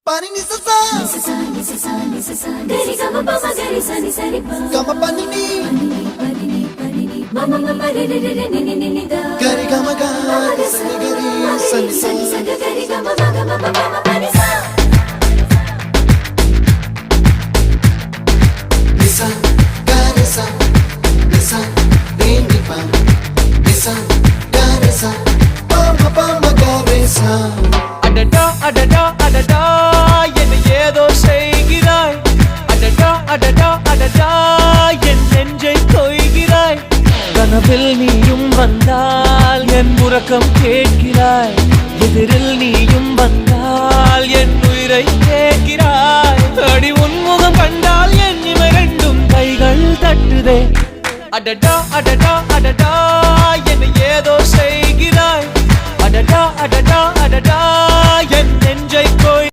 Pani ni sa sa gari gama pa ma gari sa ni sa ri pa gama pani ni mama mama re re re ni ni ni da gari gama ga sa ni gari sa ni sa gari gama ma gama mama pani sa nisa gari sa nisa re ni pa nisa gari sa pa ma gari sa adada adada adada என்ன ஏதோ செய்கிறாய் adada adada adada என் நெஞ்சை கொய்கிறாய் கனவில் நீயும் வந்தால் என் உறக்கம் கேட்கிறாய் எதிரில் நீயும் வந்தால் என் உயிரை கேட்கிறாய் அடி உன்முகம் கண்டால் என் இமை ரெண்டும் கைகள் தட்டுதே adada adada adada என்ன ஏதோ செய்கிறாய் adada adada adada என் நெஞ்சை